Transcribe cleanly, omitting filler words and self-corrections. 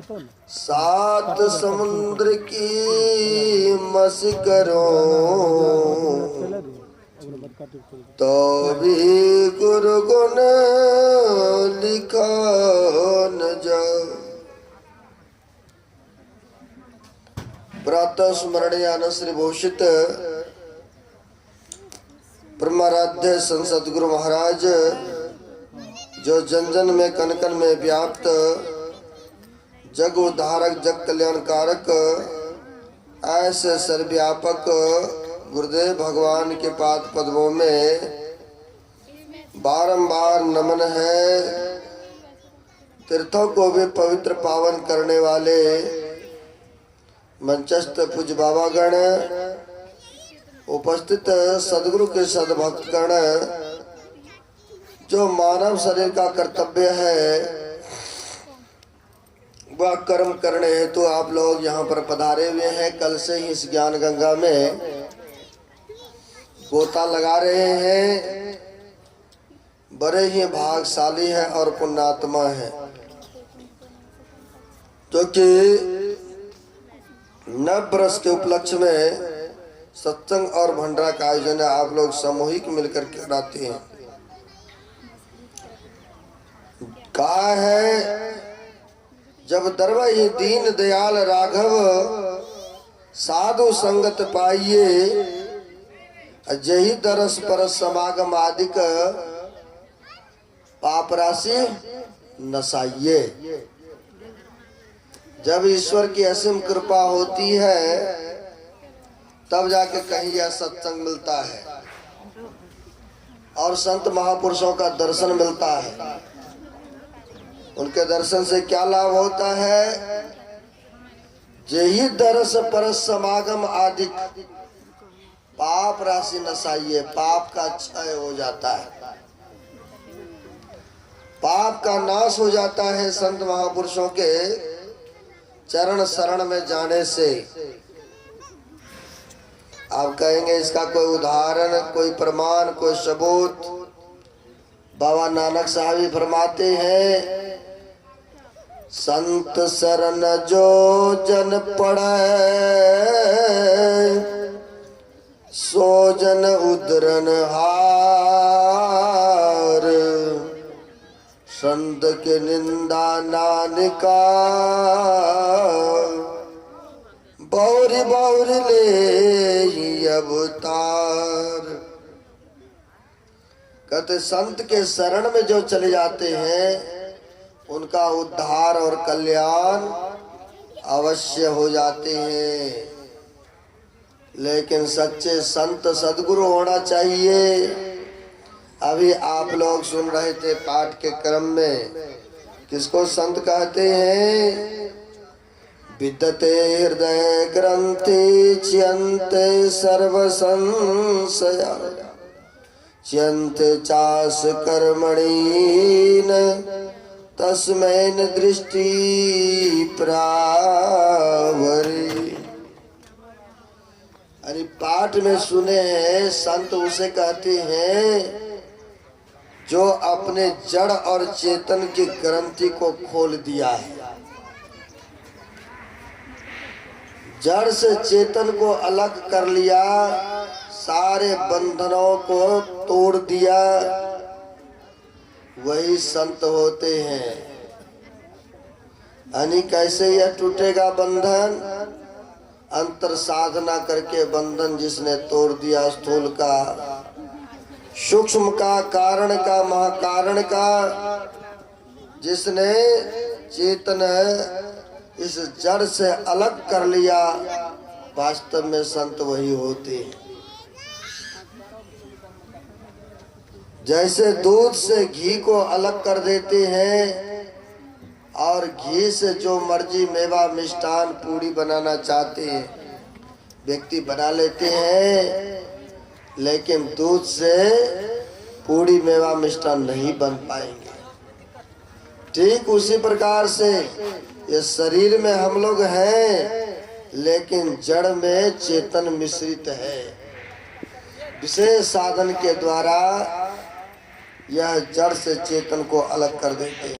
सात समुद्र की मस करो तो भी गुरु गुण लिखा न जाए। प्रातः स्मरणीय श्री भूषित परमाराध्य संत गुरु महाराज जो जन जन में कन कन में व्याप्त जग उद्धारक जग कल्याणकारक ऐसे सर्वव्यापक गुरुदेव भगवान के पाद पद्मों में बारंबार नमन है। तीर्थों को भी पवित्र पावन करने वाले मंचस्थ पूज्य बाबागण, उपस्थित सदगुरु के सद्भक्तगण, जो मानव शरीर का कर्तव्य है वह कर्म करने हेतु तो आप लोग यहाँ पर पधारे हुए हैं। कल से ही इस ज्ञान गंगा में गोता लगा रहे हैं। बड़े ही भागशाली है और पुण्यात्मा है, जो कि नव वर्ष के उपलक्ष्य में सत्संग और भंडारा का आयोजन आप लोग सामूहिक मिलकर कराते हैं। कहा है जब दरबाई दीन दयाल राघव साधु संगत पाइये, जही दरस पर समागम आदिक पाप राशि नसाइये। जब ईश्वर की असीम कृपा होती है तब जाके कहीं यह सत्संग मिलता है और संत महापुरुषों का दर्शन मिलता है। उनके दर्शन से क्या लाभ होता है? जेहि दरस पर समागम आदि पाप राशि नसाइये, पाप का क्षय हो जाता है, पाप का नाश हो जाता है संत महापुरुषों के चरण शरण में जाने से। आप कहेंगे इसका कोई उदाहरण, कोई प्रमाण, कोई सबूत? बाबा नानक साहब ही फरमाते हैं, संत शरण जो जन पड़े सो जन उदरन हार, संत के निंदा नानिका बौरी बौरी ले अवतार। कहते संत के शरण में जो चले जाते हैं उनका उद्धार और कल्याण अवश्य हो जाते हैं। लेकिन सच्चे संत सदगुरु होना चाहिए। अभी आप लोग सुन रहे थे पाठ के क्रम में, किसको संत कहते हैं? विद्यते हृदय ग्रंथि च्यन्ते सर्व संशया, च्यन्ते चास कर्मणि तस्मैन दृष्टि प्रावरी। अरे पाठ में सुने हैं, संत उसे कहते हैं जो अपने जड़ और चेतन की ग्रंथि को खोल दिया है। जड़ से चेतन को अलग कर लिया, सारे बंधनों को तोड़ दिया, वही संत होते हैं। यानी कैसे यह टूटेगा बंधन? अंतर साधना करके बंधन जिसने तोड़ दिया, स्थूल का, सूक्ष्म का, कारण का, महाकारण का, जिसने चेतन इस जड़ से अलग कर लिया, वास्तव में संत वही होते हैं। जैसे दूध से घी को अलग कर देते हैं और घी से जो मर्जी मेवा मिष्ठान पूड़ी बनाना चाहते हैं व्यक्ति बना लेते हैं, लेकिन दूध से पूड़ी मेवा मिष्ठान नहीं बन पाएंगे। ठीक उसी प्रकार से ये शरीर में हम लोग हैं, लेकिन जड़ में चेतन मिश्रित है। विशेष साधन के द्वारा यह जड़ से चेतन को अलग कर देते हैं।